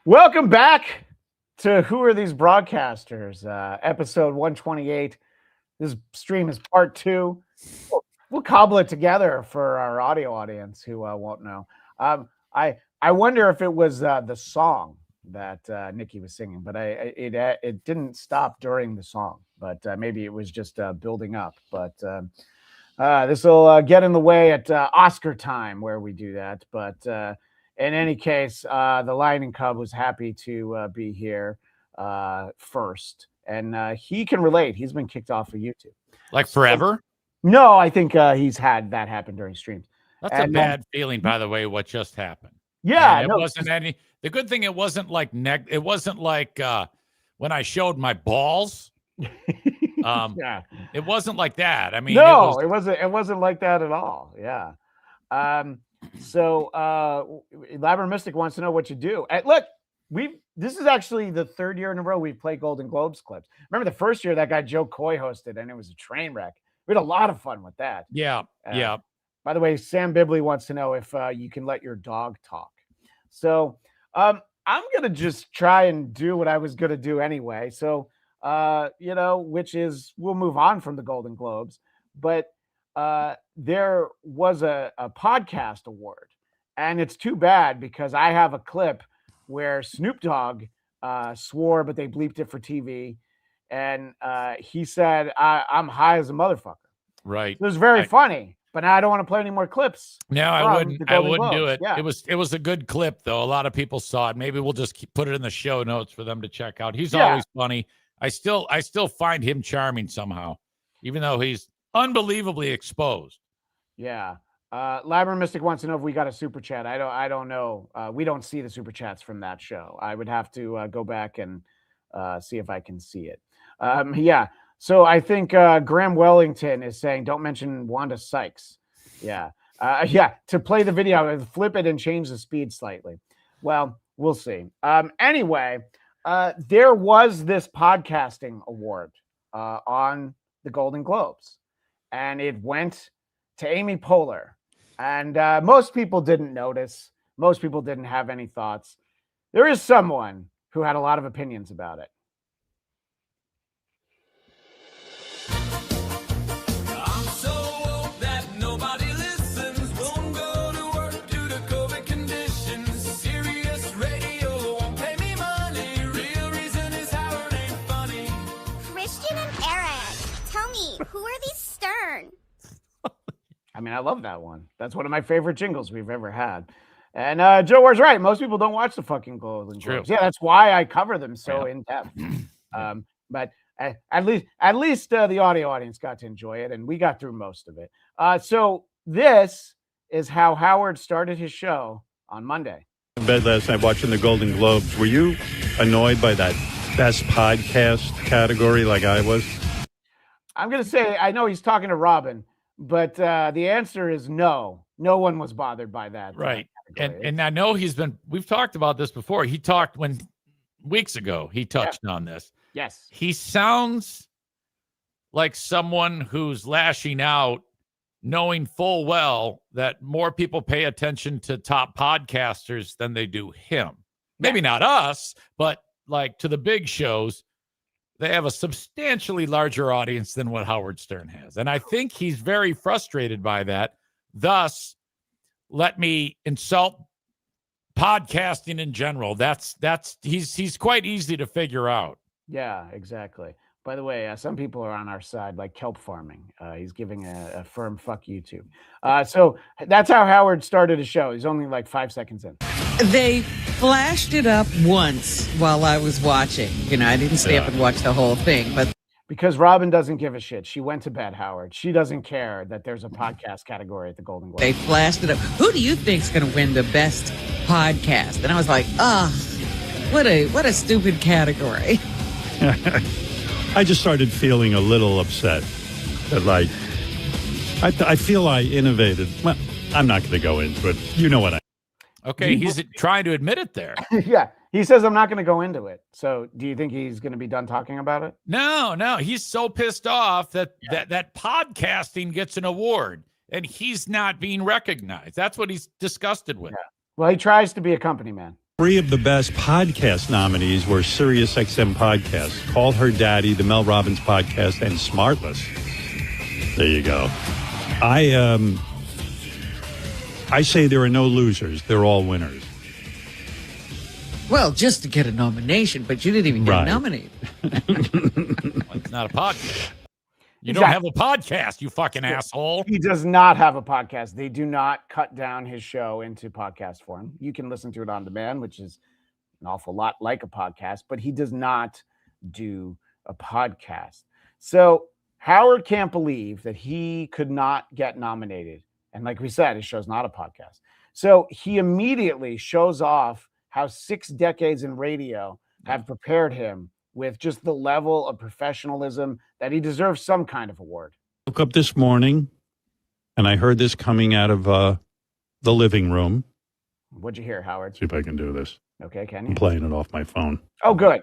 Welcome back to Who Are These Broadcasters? Episode 128. This stream is part 2. We'll cobble it together for our audio audience who won't know. I wonder if it was the song that Nikki was singing, but it didn't stop during the song. But maybe it was just building up. But this will get in the way at Oscar time where we do that. But in any case, the Lion Cub was happy to be here first. And he can relate. He's been kicked off of YouTube. Like forever? No, I think he's had that happen during streams. That's a bad feeling, by the way, what just happened. Yeah. And it wasn't any. The good thing, it wasn't like it wasn't like when I showed my balls. Yeah. It wasn't like that. I mean, no, it wasn't like that at all. Yeah. So Elaborate Mystic wants to know what you do. And look, this is actually the third year in a row we've played Golden Globes clips. Remember the first year that guy Joe Coy hosted, and it was a train wreck. We had a lot of fun with that. Yeah. Yeah. By the way, Sam Bibley wants to know if you can let your dog talk. So I'm gonna just try and do what I was gonna do anyway. So which is we'll move on from the Golden Globes, but there was a podcast award, and it's too bad because I have a clip where Snoop Dogg swore, but they bleeped it for TV, and he said, I'm high as a motherfucker. Right. It was very funny, but now I don't want to play any more clips. No, I wouldn't do it. Yeah. It was a good clip, though. A lot of people saw it. Maybe we'll just put it in the show notes for them to check out. He's always funny. I still find him charming somehow, even though he's unbelievably exposed. Yeah. Labyrinth Mystic wants to know if we got a super chat. I don't know. We don't see the super chats from that show. I would have to go back and see if I can see it. Yeah. So I think Graham Wellington is saying, don't mention Wanda Sykes. Yeah. To play the video, flip it and change the speed slightly. Well, we'll see. Anyway, there was this podcasting award on the Golden Globes, and it went to Amy Poehler. And most people didn't notice. Most people didn't have any thoughts. There is someone who had a lot of opinions about it. Who are these Stern? I mean, I love that one. That's one of my favorite jingles we've ever had. And Joe Ward's right. Most people don't watch the fucking Golden Globes. Yeah, that's why I cover them so in depth. But at least the audio audience got to enjoy it, and we got through most of it. So this is how Howard started his show on Monday. In bed last night watching the Golden Globes. Were you annoyed by that best podcast category like I was? I'm going to say, I know he's talking to Robin, but the answer is no. No one was bothered by that. Right. And I know we've talked about this before. He talked weeks ago, he touched on this. Yes. He sounds like someone who's lashing out, knowing full well that more people pay attention to top podcasters than they do him. Maybe not us, but like to the big shows. They have a substantially larger audience than what Howard Stern has. And I think he's very frustrated by that. Thus, let me insult podcasting in general. He's quite easy to figure out. Yeah, exactly. By the way, some people are on our side, like kelp farming. He's giving a firm fuck YouTube. So that's how Howard started his show. He's only like 5 seconds in. They flashed it up once while I was watching. I didn't stay up and watch the whole thing, but because Robin doesn't give a shit. She went to bed, Howard. She doesn't care that there's a podcast category at the Golden Globes. They flashed it up. Who do you think's going to win the best podcast? And I was like, what a stupid category. I just started feeling a little upset that, like, I feel I innovated. Well, I'm not going to go into it. You know what I. Okay, he's trying to admit it there. Yeah, he says I'm not going to go into it. So do you think he's going to be done talking about it? No. He's so pissed off that podcasting gets an award and he's not being recognized. That's what he's disgusted with. Yeah. Well, he tries to be a company man. Three of the best podcast nominees were SiriusXM podcasts, Call Her Daddy, the Mel Robbins podcast, and Smartless. There you go. I say there are no losers. They're all winners. Well, just to get a nomination, but you didn't even get Right. nominated. It's not a podcast. You don't have a podcast, you fucking asshole. He does not have a podcast. They do not cut down his show into podcast form. You can listen to it on demand, which is an awful lot like a podcast, but he does not do a podcast. So Howard can't believe that he could not get nominated. And like we said, his show's not a podcast. So he immediately shows off how 6 decades in radio have prepared him with just the level of professionalism that he deserves some kind of award. Woke up this morning, and I heard this coming out of the living room. What'd you hear, Howard? See if I can do this. Okay, can I'm you? playing it off my phone. Oh, good.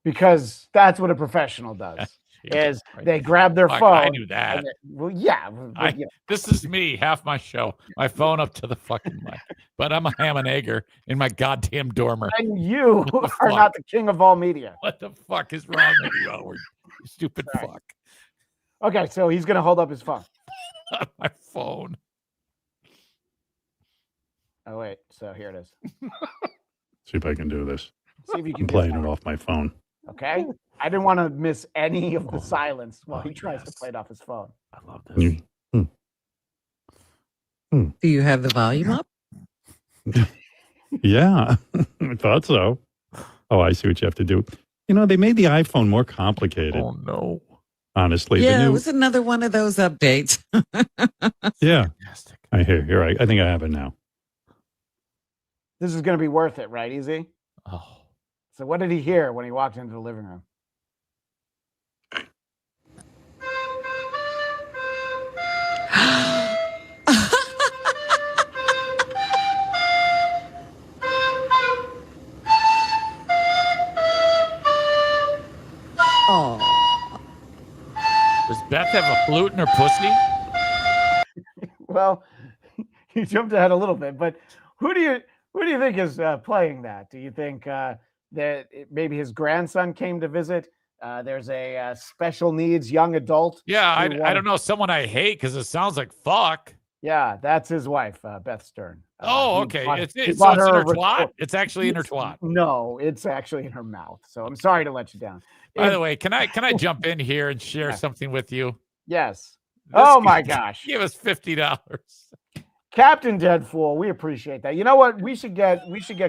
Because that's what a professional does. Is they grab their Fuck, phone. I knew that. Well, yeah. But, This is me, half my show, my phone up to the fucking mic. But I'm a ham and egger in my goddamn dormer. and you the are fuck? not the king of all media. What the fuck is wrong with you, Howard? You stupid Sorry. fuck. Okay, so he's going to hold up his phone. On my phone. Oh, wait. So here it is. See if I can do this. See if you can I'm do playing that. it off my phone. Okay. I didn't want to miss any of the silence while he oh, tries to yes. play it off his phone. I love this. You- Do you have the volume up? Yeah, I thought so. Oh, I see what you have to do. You know, they made the iPhone more complicated, Oh, no. honestly. Yeah, The it new, was another one of those updates. yeah. Fantastic. I hear. Here, I think I have it now. This is going to be worth it, right, Easy? Oh. So what did he hear when he walked into the living room? Oh, Does Beth have a flute in her pussy? Well, you jumped ahead a little bit, but who do you think is playing that? Do you think maybe his grandson came to visit? There's a special needs young adult. Yeah, who I wanted- don't know. Someone I hate because it sounds like fuck. Yeah, that's his wife, Beth Stern. Oh, He okay. bought- It's he so bought it's in her her a twat. record- It's actually in her twat. No, it's actually in her mouth. So I'm sorry to let you down. By the way, can I jump in here and share something with you? Yes. This Oh my guy gosh. Give us $50. Captain Deadpool, we appreciate that. You know what? We should get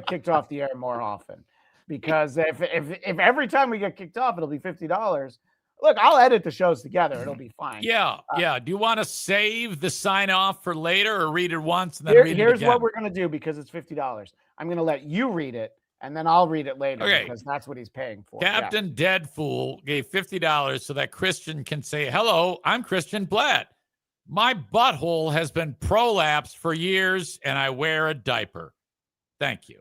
kicked off the air more often, because if every time we get kicked off, it'll be $50. Look, I'll edit the shows together. It'll be fine. Yeah, yeah. Do you want to save the sign off for later or read it once and then read it Here's again? what we're gonna do, because it's $50. I'm gonna let you read it, and then I'll read it later, Okay. because that's what he's paying for. Yeah. Captain Deadfool gave $50 so that Christian can say, "Hello, I'm Christian Blatt. My butthole has been prolapsed for years and I wear a diaper. Thank you."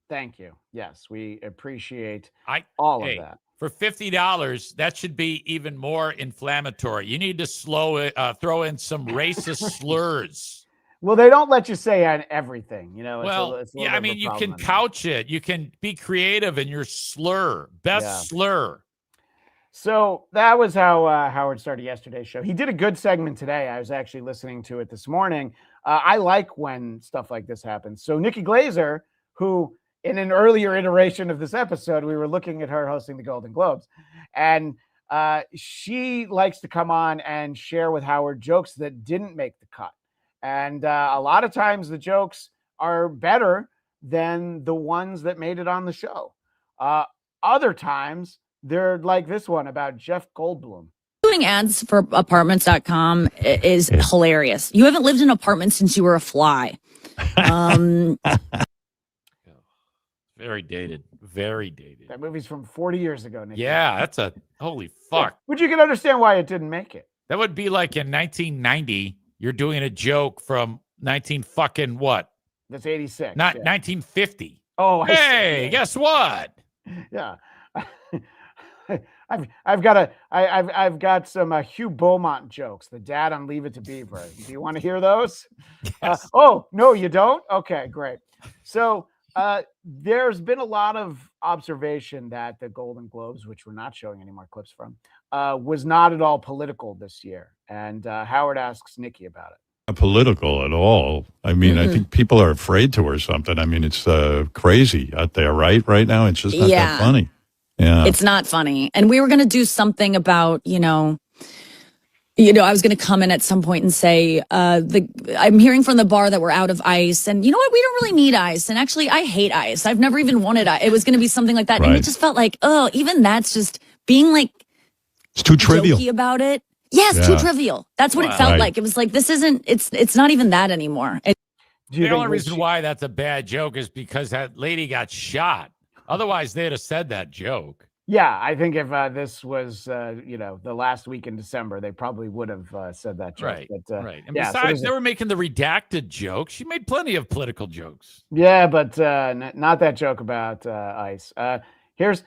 Thank you. Yes, we appreciate I all hey, of that. For $50, that should be even more inflammatory. You need to throw in some racist slurs. Well, they don't let you say on everything, you know. Well, it's a little yeah, I bit of a mean, you problem can on that. couch it. You can be creative in your slur. Best Yeah. slur. So that was how Howard started yesterday's show. He did a good segment today. I was actually listening to it this morning. I like when stuff like this happens. So Nikki Glazer, who in an earlier iteration of this episode, we were looking at her hosting the Golden Globes, and she likes to come on and share with Howard jokes that didn't make the cut. And a lot of times the jokes are better than the ones that made it on the show. Other times, they're like this one about Jeff Goldblum. Doing ads for apartments.com is hilarious. You haven't lived in an apartment since you were a fly. Very dated. Very dated. That movie's from 40 years ago, Nick. Yeah, that's a holy fuck. But you can understand why it didn't make it. That would be like in 1990, you're doing a joke from 19 fucking what? That's 86. Not yeah. 1950. Oh, I see. Hey, Yeah. guess what? Yeah. I've got some Hugh Beaumont jokes. The dad on Leave It to Beaver. Do you want to hear those? Yes. Oh no, you don't. Okay, great. So There's been a lot of observation that the Golden Globes, which we're not showing any more clips from, was not at all political this year. And Howard asks Nikki about it. Not political at all. I mean, I think people are afraid to or something. I mean, it's crazy out there, right? Right now, it's just not that funny. Yeah, it's not funny. And we were going to do something about, I was going to come in at some point and say, I'm hearing from the bar that we're out of ice. And you know what? We don't really need ice. And actually, I hate ice. I've never even wanted ice. It was going to be something like that. Right. And it just felt like, even that's just being like, it's too trivial jokey about it. Yes, too trivial. That's what it felt like. It was like, this isn't, it's not even that anymore. The only reason why that's a bad joke is because that lady got shot. Otherwise, they'd have said that joke. Yeah, I think if this was, the last week in December, they probably would have said that joke. Right, but, right. And yeah, besides, they were making the redacted joke. She made plenty of political jokes. Yeah, but not that joke about ice. Here's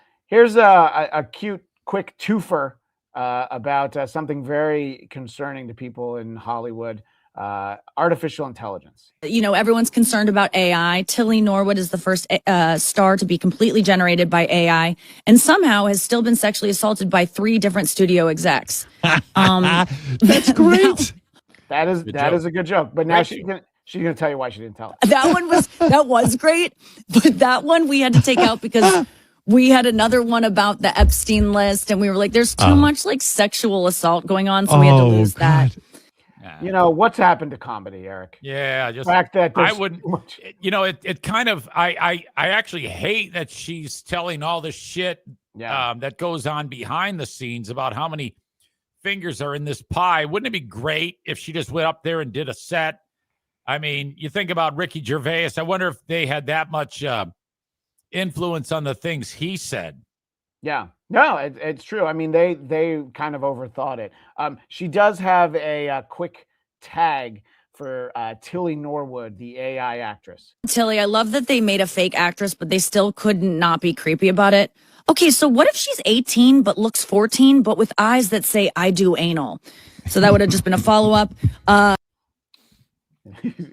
a cute, quick twofer about something very concerning to people in Hollywood. Artificial intelligence. Everyone's concerned about AI. Tilly Norwood is the first star to be completely generated by AI, and somehow has still been sexually assaulted by 3 different studio execs. That's great. That is a good joke. But now she's gonna tell you why she didn't tell it. That was great, but that one we had to take out because we had another one about the Epstein list, and we were like, "There's too much like sexual assault going on," so we had to lose that. What's happened to comedy, Eric? Yeah, just the fact that I wouldn't. It kind of. I actually hate that she's telling all this shit that goes on behind the scenes about how many fingers are in this pie. Wouldn't it be great if she just went up there and did a set? I mean, you think about Ricky Gervais. I wonder if they had that much influence on the things he said. Yeah, no, it's true. I mean, they kind of overthought it. She does have a quick tag for Tilly Norwood, the AI actress. Tilly, I love that they made a fake actress, but they still could not be creepy about it. Okay, so what if she's 18 but looks 14, but with eyes that say "I do anal"? So that would have just been a follow-up.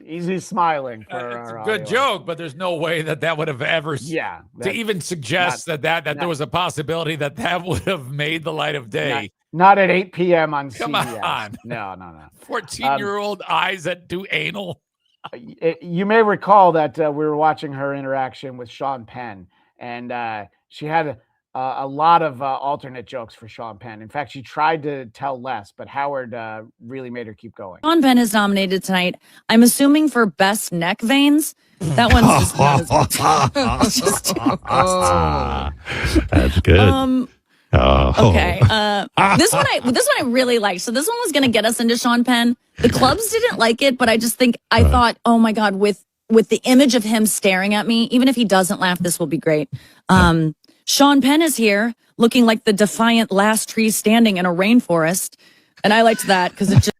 Easy smiling for it's a good joke, but there's no way that would have ever to even suggest that there was a possibility that would have made the light of day. Not at 8 p.m. on Come CBS. on. No. 14-year-old eyes that do anal. You may recall that we were watching her interaction with Sean Penn, and she had a lot of alternate jokes for Sean Penn. In fact, she tried to tell less, but Howard really made her keep going. Sean Penn is nominated tonight. I'm assuming for best neck veins. That one's just not as good. That's good. Okay. This one I really liked. So this one was going to get us into Sean Penn. The clubs didn't like it, but I just think I thought, oh my God, with the image of him staring at me, even if he doesn't laugh, this will be great. Sean Penn is here looking like the defiant last tree standing in a rainforest. And I liked that because it just.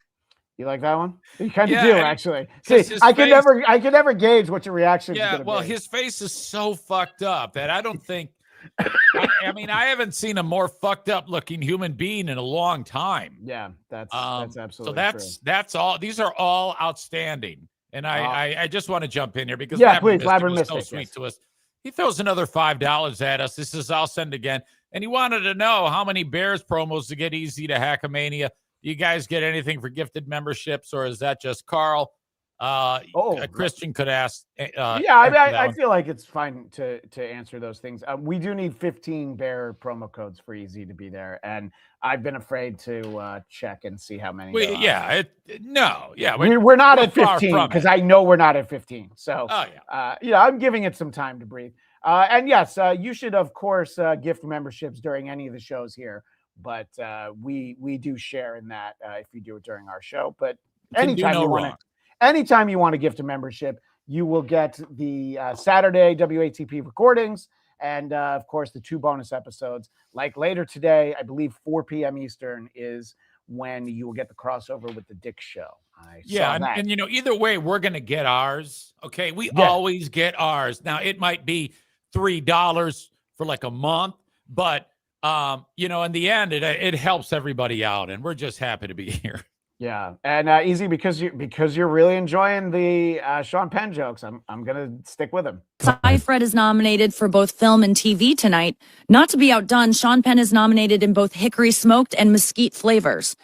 You like that one? You kind of do, actually. See, I could never gauge what your reaction is going to be. Well, his face is so fucked up that I don't think. I mean, I haven't seen a more fucked up looking human being in a long time. Yeah, that's absolutely true. That's all. These are all outstanding. And I just want to jump in here because please, Labyrinth was so sweet to us. He throws another $5 at us. This is I'll send again. And he wanted to know how many Bears promos to get easy to Hackamania. Do you guys get anything for gifted memberships, or is that just Carl? Christian could ask. I feel like it's fine to answer those things. We do need 15 Bear promo codes for Easy to be there, and I've been afraid to check and see how many. We're not at 15 because I know we're not at 15. So, I'm giving it some time to breathe. And yes, you should of course gift memberships during any of the shows here, but we do share in that if you do it during our show. But anytime you want to gift a membership, you will get the Saturday WATP recordings and, of course, the 2 bonus episodes. Like later today, I believe 4 p.m. Eastern is when you will get the crossover with the Dick Show. And either way, we're going to get ours. Okay, we always get ours. Now, it might be $3 for like a month, but, in the end, it helps everybody out, and we're just happy to be here. Yeah, and Easy, because you're really enjoying the Sean Penn jokes, I'm gonna stick with him. Fred is nominated for both film and TV tonight. Not to be outdone, Sean Penn is nominated in both hickory smoked and mesquite flavors.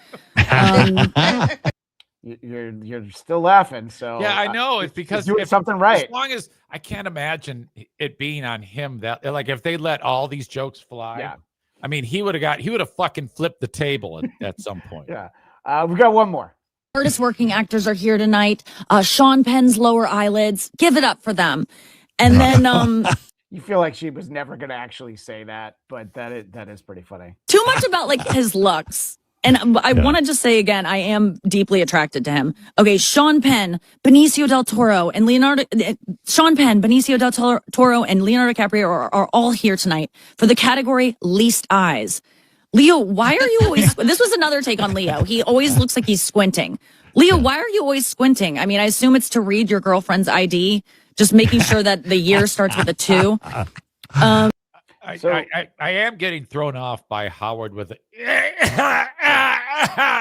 You're still laughing, so Yeah, I know. It's because doing something right. As long as I can't imagine it being on him, that like if they let all these jokes fly. Yeah. I mean, he would have fucking flipped the table at some point. Yeah. We got one more. Hardest working actors are here tonight. Sean Penn's lower eyelids. Give it up for them. And then You feel like she was never going to actually say that, but that is pretty funny. too much about like his looks. And I want to just say again, I am deeply attracted to him. Okay, Sean Penn, Benicio del Toro, and Leonardo DiCaprio are all here tonight for the category Least Eyes. Leo, why are you always... This was another take on Leo. He always looks like he's squinting. Leo, why are you always squinting? I mean, I assume it's to read your girlfriend's ID, just making sure that the year starts with a 2. I am getting thrown off by Howard with it.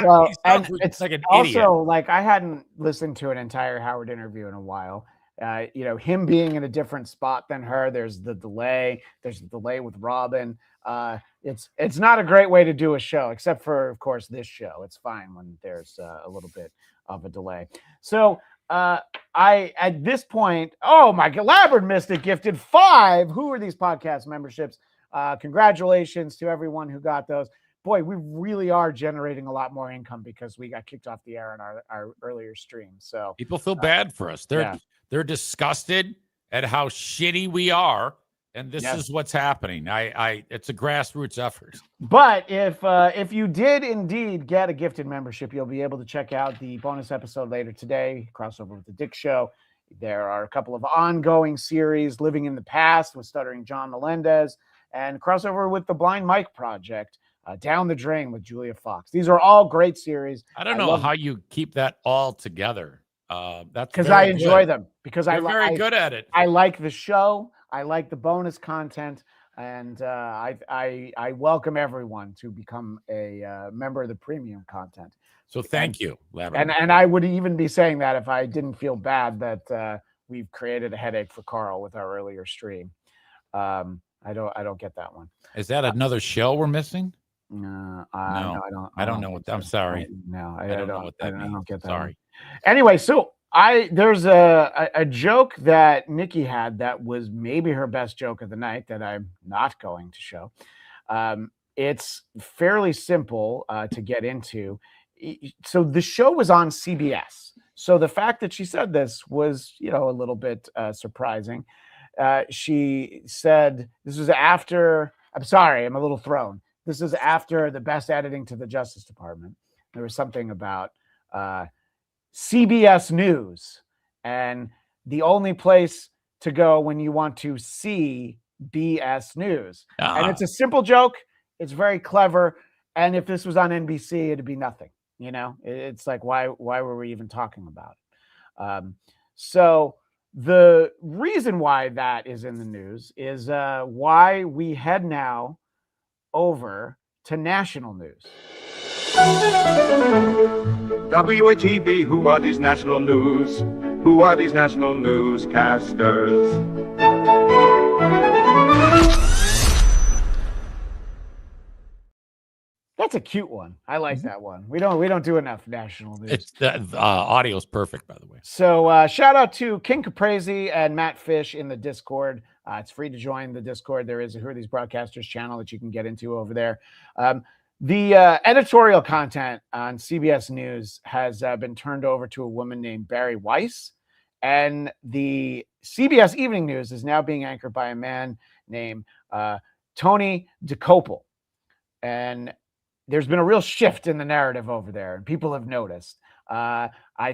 Well, He sounds and it's like an also idiot. like I hadn't listened to an entire Howard interview in a while. Him being in a different spot than her. There's the delay. There's the delay with Robin. It's not a great way to do a show, except for, of course, this show. It's fine when there's a little bit of a delay. So at this point, oh my God, Labyrinth Mystic gifted 5. Who are these podcast memberships? Congratulations to everyone who got those. Boy, we really are generating a lot more income because we got kicked off the air in our earlier stream. So People feel bad for us. They're disgusted at how shitty we are, and this is what's happening. It's a grassroots effort. But if you did indeed get a gifted membership, you'll be able to check out the bonus episode later today, crossover with the Dick Show. There are a couple of ongoing series, Living in the Past with Stuttering John Melendez, and crossover with the Blind Mike Project, Down the Drain with Julia Fox. These are all great series. I don't know how you keep that all together. That's because very I enjoy good. them. Because You're very good at it. I like the show. I like the bonus content, and I welcome everyone to become a member of the premium content. So thank you, Labyrinth. And I would even be saying that if I didn't feel bad that we've created a headache for Carl with our earlier stream. I don't get that one. Is that another show we're missing? No, I don't know what. I'm sorry. I don't know what that means. I don't get that. Sorry. Anyway, so there's a joke that Nikki had that was maybe her best joke of the night that I'm not going to show. It's fairly simple to get into. So the show was on CBS. So the fact that she said this was, a little bit surprising. She said this was after. I'm sorry, I'm a little thrown. This is after the best editing to the Justice Department. There was something about CBS News and the only place to go when you want to see BS News. And it's a simple joke. It's very clever. And if this was on NBC, it'd be nothing. It's like, why were we even talking about it? So the reason why that is in the news is why we head now over to national news. WATV, who are these national news? Who are these national newscasters? That's a cute one. I like that one. We don't do enough national news. It's the audio is perfect, by the way. So shout out to King Caprese and Matt Fish in the Discord. It's free to join the Discord. There is a Who Are These Broadcasters channel that you can get into over there. The editorial content on CBS News has been turned over to a woman named Barry Weiss. And the CBS Evening News is now being anchored by a man named Tony DeCopel. And there's been a real shift in the narrative over there, and people have noticed. I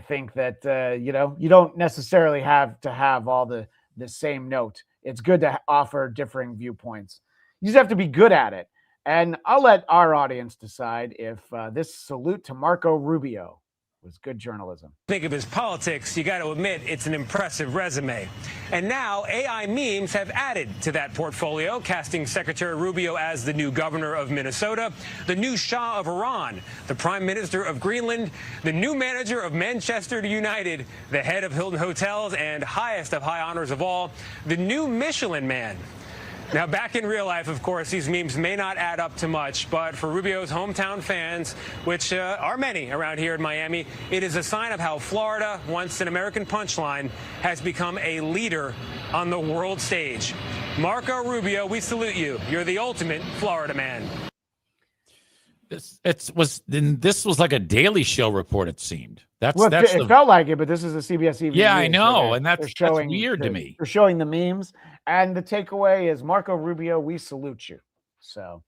think that, you don't necessarily have to have all the same note. It's good to offer differing viewpoints. You just have to be good at it. And I'll let our audience decide if this salute to Marco Rubio was good journalism. Think of his politics, you got to admit it's an impressive resume. And now AI memes have added to that portfolio, casting Secretary Rubio as the new governor of Minnesota, the new Shah of Iran, the prime minister of Greenland, the new manager of Manchester United, the head of Hilton Hotels, and highest of high honors of all, the new Michelin man. Now, back in real life, of course, these memes may not add up to much, but for Rubio's hometown fans, which are many around here in Miami, it is a sign of how Florida, once an American punchline, has become a leader on the world stage. Marco Rubio, we salute you. You're the ultimate Florida man. This was like a Daily Show report. It seemed It felt like it, but this is a CBS Evening Yeah, I News, know, so and that's weird to me. They're showing the memes, and the takeaway is Marco Rubio, we salute you. So,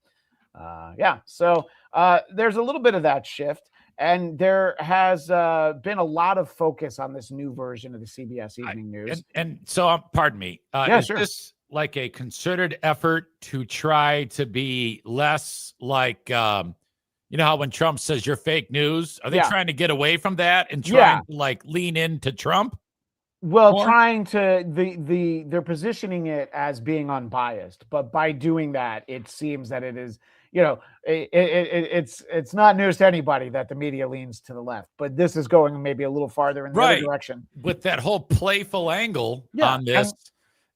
there's a little bit of that shift, and there has been a lot of focus on this new version of the CBS Evening News. And so, pardon me, is this like a concerted effort to try to be less like? You know how when Trump says you're fake news, are they trying to get away from that and trying to like lean into Trump? Well, trying to they're positioning it as being unbiased, but by doing that, it seems that it is, it's not news to anybody that the media leans to the left, but this is going maybe a little farther in the other direction with that whole playful angle on this.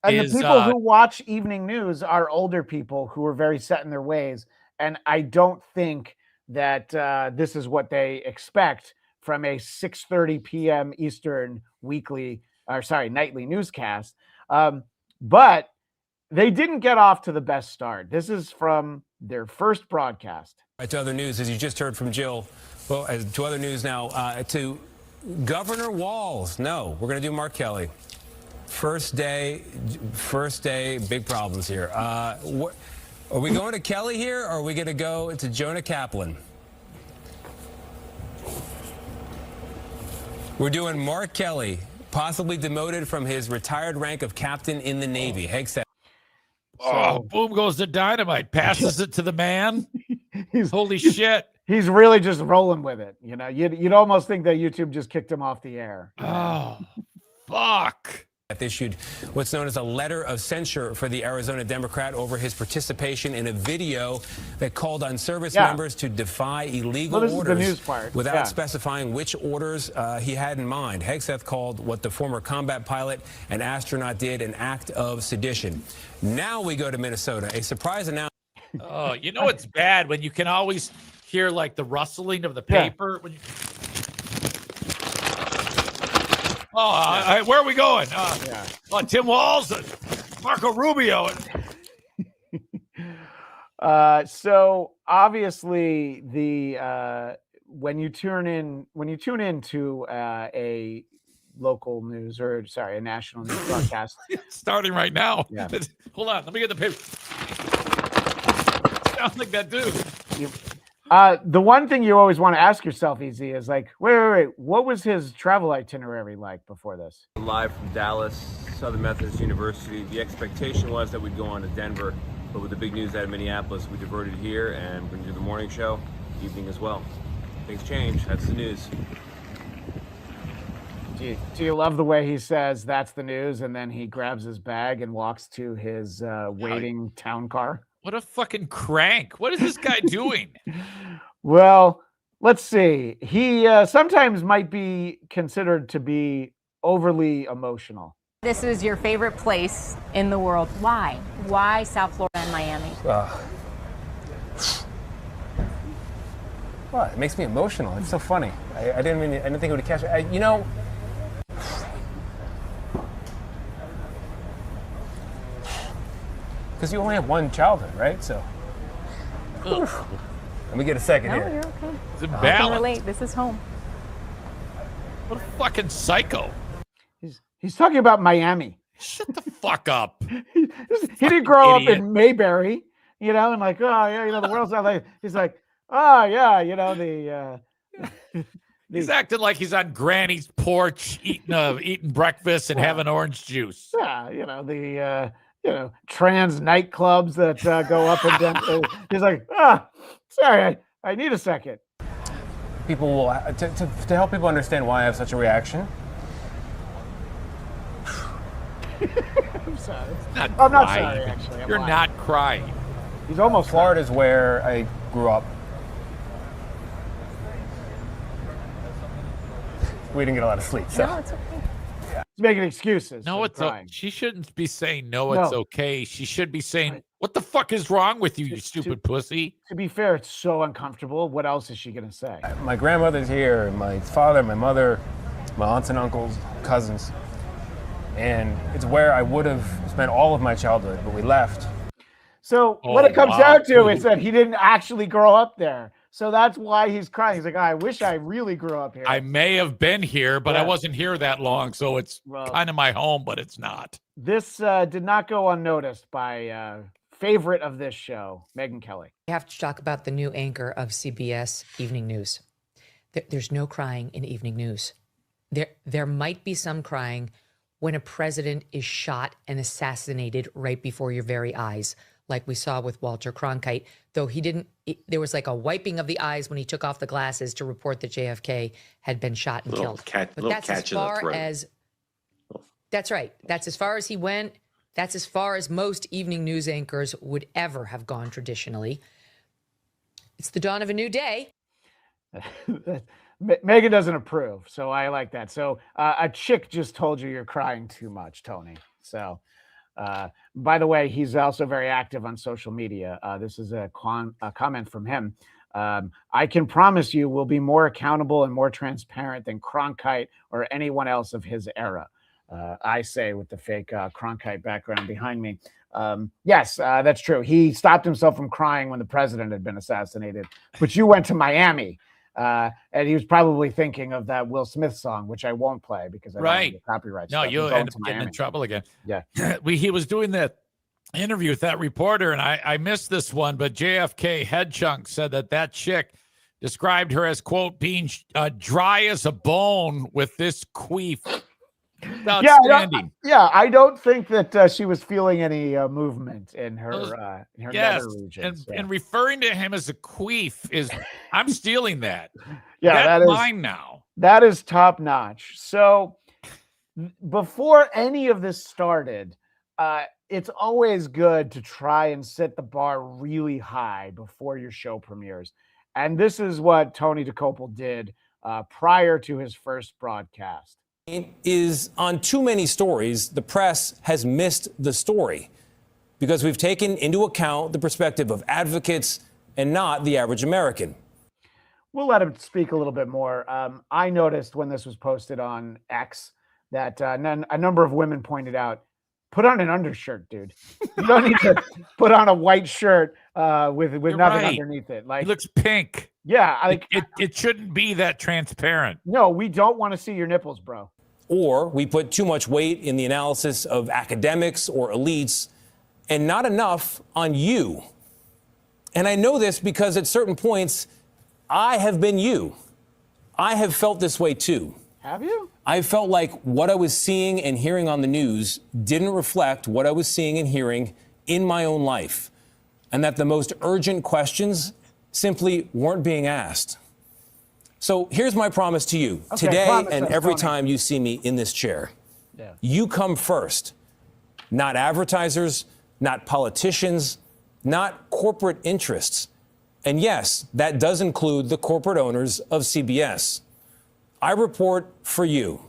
And the people who watch evening news are older people who are very set in their ways, and I don't think that this is what they expect from a 6:30 p.m. Eastern nightly newscast. But they didn't get off to the best start. This is from their first broadcast. Right, to other news, as you just heard from Jill. Well, to other news now, to Governor Walz. No, we're going to do Mark Kelly. First day, big problems here. Are we going to Kelly here, or are we going to go to Jonah Kaplan? We're doing Mark Kelly, possibly demoted from his retired rank of captain in the Navy. Hank said. Boom goes the dynamite. Passes it to the man. Holy shit. He's really just rolling with it. You'd almost think that YouTube just kicked him off the air. Oh, fuck. Issued what's known as a letter of censure for the Arizona Democrat over his participation in a video that called on service members to defy illegal orders without specifying which orders he had in mind. Hegseth called what the former combat pilot and astronaut did an act of sedition. Now we go to Minnesota. A surprise announcement. Oh, it's bad when you can always hear like the rustling of the paper. When you... where are we going? Tim Walz, Marco Rubio. So obviously, when you tune into a local news a national news broadcast, starting right now. Yeah. Hold on, let me get the paper. Sounds like that dude. The one thing you always want to ask yourself, Easy, is like, wait, what was his travel itinerary like before this? Live from Dallas, Southern Methodist University. The expectation was that we'd go on to Denver, but with the big news out of Minneapolis, we diverted here and we're going to do the morning show, evening as well. Things change. That's the news. Do you love the way he says that's the news, and then he grabs his bag and walks to his waiting town car? What a fucking crank. What is this guy doing? Well, let's see. He sometimes might be considered to be overly emotional. This is your favorite place in the world. Why? Why South Florida and Miami? Well, it makes me emotional. It's so funny. I didn't think it would catch it. Because you only have one childhood, right? So, let me get a second here. No, you're okay. It's a I can balance. relate. This is home. What a fucking psycho. He's talking about Miami. Shut the fuck up. He didn't grow up in Mayberry, and like, the world's not like. He's like, He's acting like he's on Granny's porch eating breakfast and having orange juice. Yeah, trans nightclubs that go up and down. He's like, sorry, I need a second. people will to help people understand why I have such a reaction. I'm sorry. Not I'm not crying. sorry, actually. I'm You're lying. not crying. He's almost Florida is where I grew up. We didn't get a lot of sleep. So. No, it's okay. He's making excuses. No, for it's crying. she shouldn't be saying no, it's No. okay. She should be saying, "What the fuck is wrong with you, you stupid pussy?" To be fair, it's so uncomfortable. What else is she gonna say? My grandmother's here, my father, my mother, my aunts and uncles, cousins. And it's where I would have spent all of my childhood, but we left. So what it comes down to is that he didn't actually grow up there. So that's why he's crying. He's like, I wish I really grew up here. I may have been here, but I Yeah. wasn't here that long, so it's kind of my home, but it's not. This did not go unnoticed by favorite of this show, Megyn Kelly. We have to talk about the new anchor of CBS Evening News. There's no crying in evening news. There might be some crying when a president is shot and assassinated right before your very eyes, like we saw with Walter Cronkite, though he didn't, there was like a wiping of the eyes when he took off the glasses to report that JFK had been shot and killed. But that's as far as, that's right. That's as far as he went. That's as far as most evening news anchors would ever have gone traditionally. It's the dawn of a new day. Megan doesn't approve, so I like that. So a chick just told you you're crying too much, Tony. So, by the way, he's also very active on social media. This is a comment from him. I can promise you we'll be more accountable and more transparent than Cronkite or anyone else of his era. I say with the fake Cronkite background behind me. Yes, that's true. He stopped himself from crying when the president had been assassinated, but you went to Miami. And he was probably thinking of that Will Smith song, which I won't play because I don't want to get copyright. No, stuff. you'll We're going end up to getting in Miami. trouble again. Yeah. He was doing that interview with that reporter, and I missed this one, but JFK Head Chunk said that chick described her as, quote, being dry as a bone with this queef. Outstanding. I don't think that she was feeling any movement in her nether regions. And referring to him as a queef is, I'm stealing that. Yeah, That's that is mine now. That is top notch. So before any of this started, it's always good to try and set the bar really high before your show premieres. And this is what Tony DeCopel did prior to his first broadcast. Is on too many stories, the press has missed the story because we've taken into account the perspective of advocates and not the average American. We'll let him speak a little bit more. I noticed when this was posted on X that a number of women pointed out, put on an undershirt, dude. You don't need to put on a white shirt with nothing underneath it. Like, it looks pink. Yeah, like it shouldn't be that transparent. No, we don't want to see your nipples, bro. Or we put too much weight in the analysis of academics or elites and not enough on you. And I know this because at certain points, I have been you. I have felt this way too. Have you? I felt like what I was seeing and hearing on the news didn't reflect what I was seeing and hearing in my own life, and that the most urgent questions simply weren't being asked. So here's my promise to you. Okay, today and us, every Tony. time you see me in this chair, Yeah. you come first. Not advertisers, not politicians, not corporate interests. And yes, that does include the corporate owners of CBS. I report for you,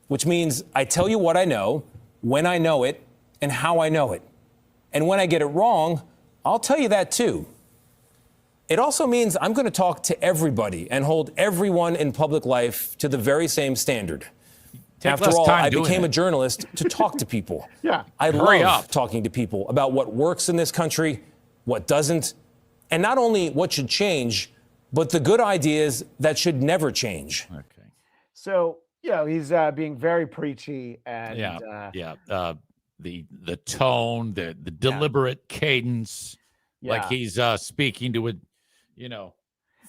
which means I tell you what I know, when I know it, and how I know it. And when I get it wrong, I'll tell you that too. It also means I'm going to talk to everybody and hold everyone in public life to the very same standard. After all, I became a journalist to talk to people. Yeah. I Hurry love up. talking to people about what works in this country, what doesn't, and not only what should change, but the good ideas that should never change. Okay. So, he's being very preachy and the tone, the deliberate cadence, like he's speaking to it,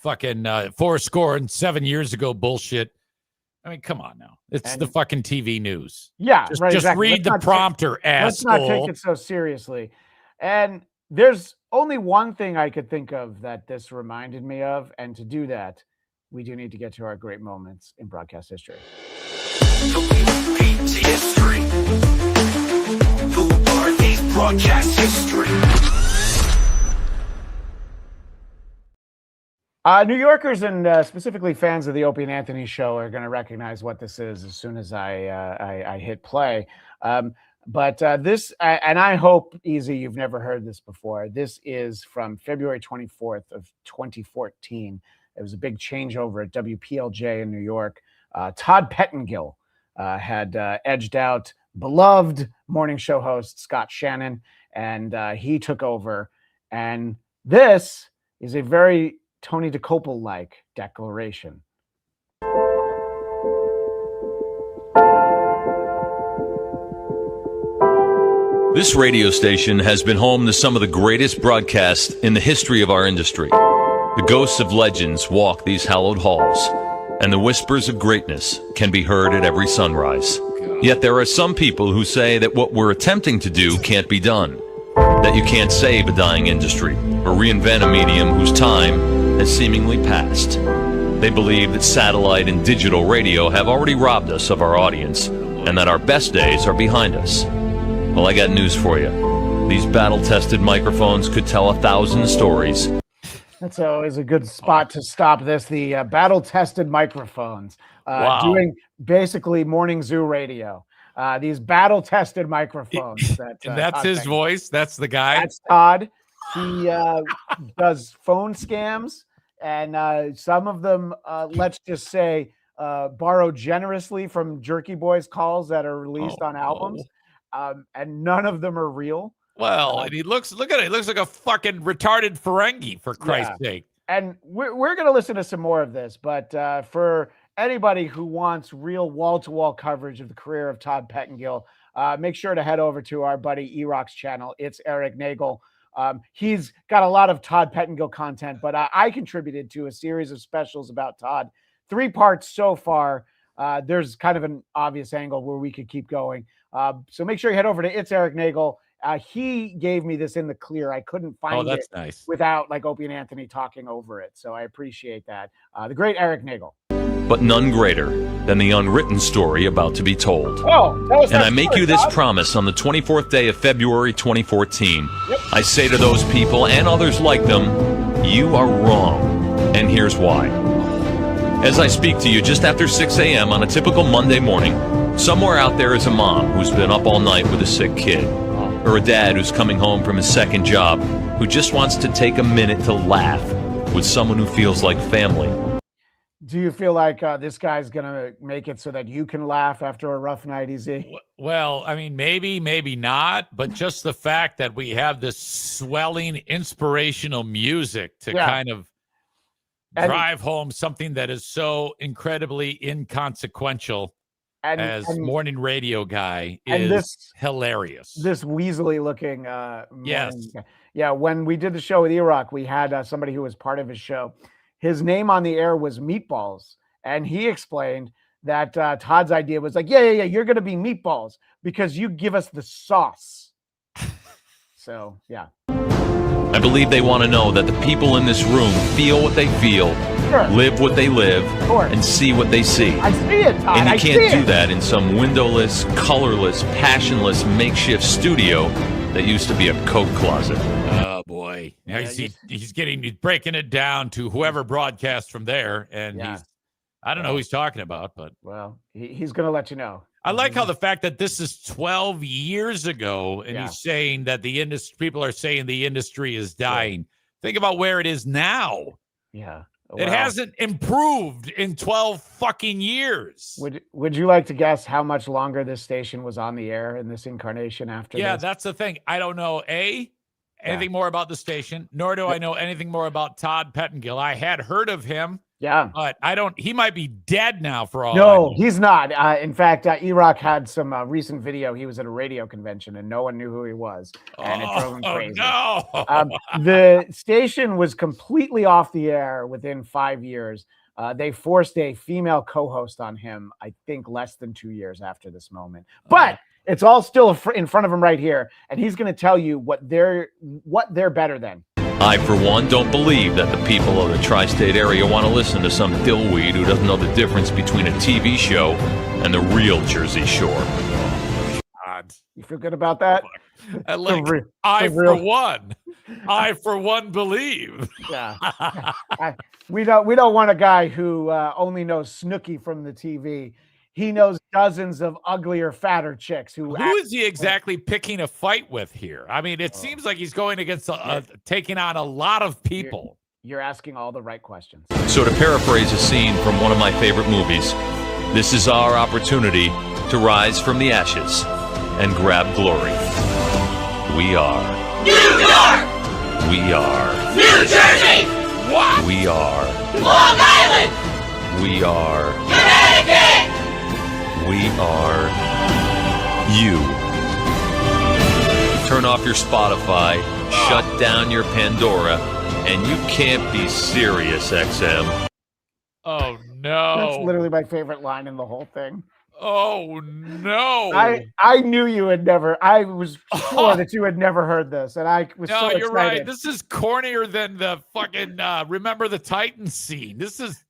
fucking 7 years ago bullshit. I mean, come on now. It's the fucking TV news. Yeah, just, right. Just exactly. read the prompter, Let's not asshole. take it so seriously. And there's only one thing I could think of that this reminded me of, and to do that, we do need to get to our great moments in broadcast history. History. Who are these broadcast history? New Yorkers and specifically fans of the Opie and Anthony show are going to recognize what this is as soon as I hit play. But this, and I hope, Easy, you've never heard this before. This is from February 24th of 2014. It was a big changeover at WPLJ in New York. Todd Pettengill had edged out beloved morning show host Scott Shannon, and he took over. And this is a very Tony DeCopel-like declaration. This radio station has been home to some of the greatest broadcasts in the history of our industry. The ghosts of legends walk these hallowed halls, and the whispers of greatness can be heard at every sunrise. Yet there are some people who say that what we're attempting to do can't be done, that you can't save a dying industry or reinvent a medium whose time has seemingly passed. They believe that satellite and digital radio have already robbed us of our audience and that our best days are behind us. Well, I got news for you. These battle-tested microphones could tell 1,000 stories. That's always a good spot to stop this. The battle-tested microphones doing basically morning zoo radio. These battle-tested microphones. And that's his voice? That's the guy? That's Todd. He does phone scams, and some of them, let's just say, borrow generously from Jerky Boys calls that are released on albums. And none of them are real. Well, and look at it. He looks like a fucking retarded Ferengi, for Christ's sake. And we're going to listen to some more of this, but for anybody who wants real wall-to-wall coverage of the career of Todd Pettengill, make sure to head over to our buddy E-Rock's channel. It's Eric Nagel. He's got a lot of Todd Pettengill content, but I contributed to a series of specials about Todd. 3 parts so far. There's kind of an obvious angle where we could keep going. So make sure you head over to It's Eric Nagel. He gave me this in the clear. I couldn't find it nice. without like Opie and Anthony talking over it. So I appreciate that. The great Eric Nagel. But none greater than the unwritten story about to be told. Oh, and I make you this promise on the 24th day of February 2014. Yep. I say to those people and others like them, you are wrong. And here's why. As I speak to you just after 6 a.m. on a typical Monday morning, somewhere out there is a mom who's been up all night with a sick kid, or a dad who's coming home from his second job who just wants to take a minute to laugh with someone who feels like family. Do you feel like this guy's going to make it so that you can laugh after a rough night, Easy? Well, I mean, maybe not, but just the fact that we have this swelling, inspirational music to kind of drive home something that is so incredibly inconsequential as morning radio guy is hilarious. This weaselly looking yes. Yeah, when we did the show with E-Rock, we had somebody who was part of his show. His name on the air was Meatballs, and he explained that Todd's idea was like, yeah, you're going to be Meatballs because you give us the sauce. So, yeah. I believe they want to know that the people in this room feel what they feel, live what they live, and see what they see. I see it, Todd. And you can't do that in some windowless, colorless, passionless makeshift studio that used to be a coat closet. Oh boy! Now he's breaking it down to whoever broadcasts from there, and I don't know who he's talking about, but he's going to let you know. I like how the fact that this is 12 years ago, and he's saying that the industry people are saying the industry is dying. Think about where it is now. Yeah. It hasn't improved in 12 fucking years. Would you like to guess how much longer this station was on the air in this incarnation after this? Yeah, that's the thing. I don't know, anything more about the station, nor do I know anything more about Todd Pettengill. I had heard of him. Yeah. But he might be dead now for all I No, know. he's not. In fact, E-Rock had some recent video. He was at a radio convention and no one knew who he was. And it drove him crazy. No. The station was completely off the air within 5 years. They forced a female co-host on him, I think less than 2 years after this moment. But it's all still in front of him right here. And he's going to tell you what they're better than. I, for one, don't believe that the people of the tri-state area want to listen to some dillweed who doesn't know the difference between a TV show and the real Jersey Shore. God. You feel good about that? I for one believe. Yeah. We don't want a guy who only knows Snooki from the TV. He knows dozens of uglier, fatter chicks who is he exactly picking a fight with here? I mean, it seems like he's going against taking on a lot of people. You're asking all the right questions. So to paraphrase a scene from one of my favorite movies, this is our opportunity to rise from the ashes and grab glory. We are New York! We are New Jersey! What? We are Long Island! We are Connecticut! We are you. Turn off your Spotify, shut down your Pandora, and you can't be serious, XM. Oh, no. That's literally my favorite line in the whole thing. Oh, no. I knew you had never. I was sure that you had never heard this, and I was so excited. You're right. This is cornier than the fucking Remember the Titans scene. This is,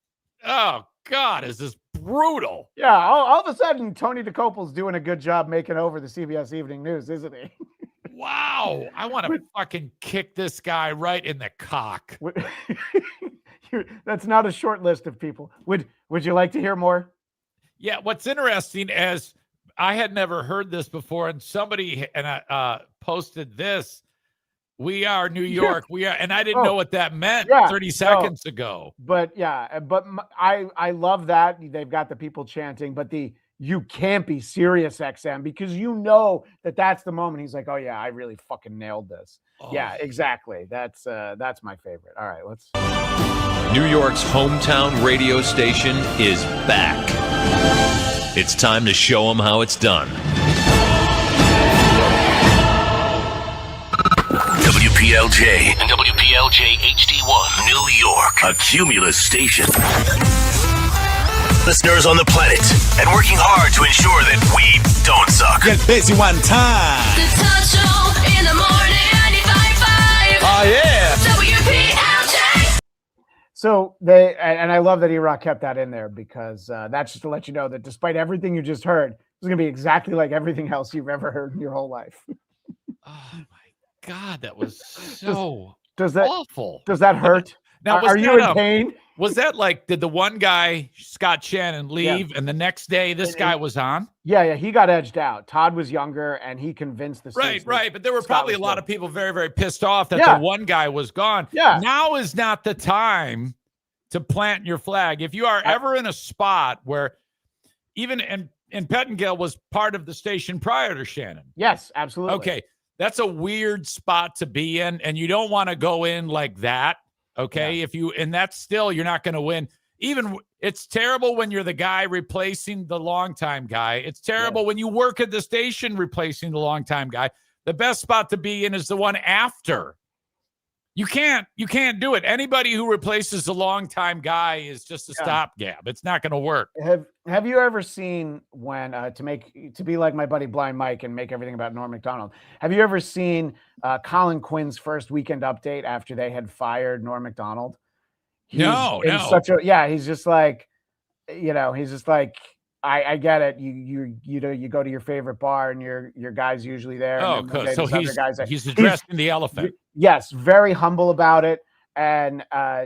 oh, God, is this brutal. Yeah, all of a sudden, Tony DeCopel's doing a good job making over the CBS Evening News, isn't he? Wow. I want to fucking kick this guy right in the cock. That's not a short list of people. Would you like to hear more? Yeah, what's interesting is I had never heard this before, and somebody posted this. We are New York. We are, and I didn't know what that meant 30 seconds ago. But I love that they've got the people chanting, but you can't be serious, XM, because you know that's the moment he's like, oh yeah, I really fucking nailed this. Oh. Yeah, exactly. That's my favorite. All right, let's. New York's hometown radio station is back. It's time to show them how it's done. WPLJ and WPLJ HD1 New York, a Cumulus station. Listeners on the planet and working hard to ensure that we don't suck. Get busy one time. The Todd Show in the morning, 95.5. Oh yeah. WPLJ. So and I love that E-Rock kept that in there because that's just to let you know that despite everything you just heard, it's going to be exactly like everything else you've ever heard in your whole life. Oh my God, that was so awful. Does that hurt? Now, are you in pain? Was that like, did the one guy, Scott Shannon, leave and the next day this guy was on? Yeah, he got edged out. Todd was younger and he convinced the Right. But there were probably a lot of people very, very pissed off that the one guy was gone. Yeah. Now is not the time to plant your flag. If you are ever in a spot where even and Pettengill was part of the station prior to Shannon. Yes, absolutely. Okay. That's a weird spot to be in, and you don't want to go in like that. Okay. Yeah. And that's still, you're not going to win. Even it's terrible when you're the guy replacing the longtime guy. It's terrible when you work at the station replacing the longtime guy. The best spot to be in is the one after. You can't do it. Anybody who replaces the longtime guy is just a stopgap. It's not going to work. Have you ever seen when to be like my buddy Blind Mike and make everything about Norm Macdonald? Have you ever seen Colin Quinn's first Weekend Update after they had fired Norm Macdonald? No. He's just like, I get it. You go to your favorite bar and your guy's usually there. Oh, so he's addressed in the elephant. Yes, very humble about it, and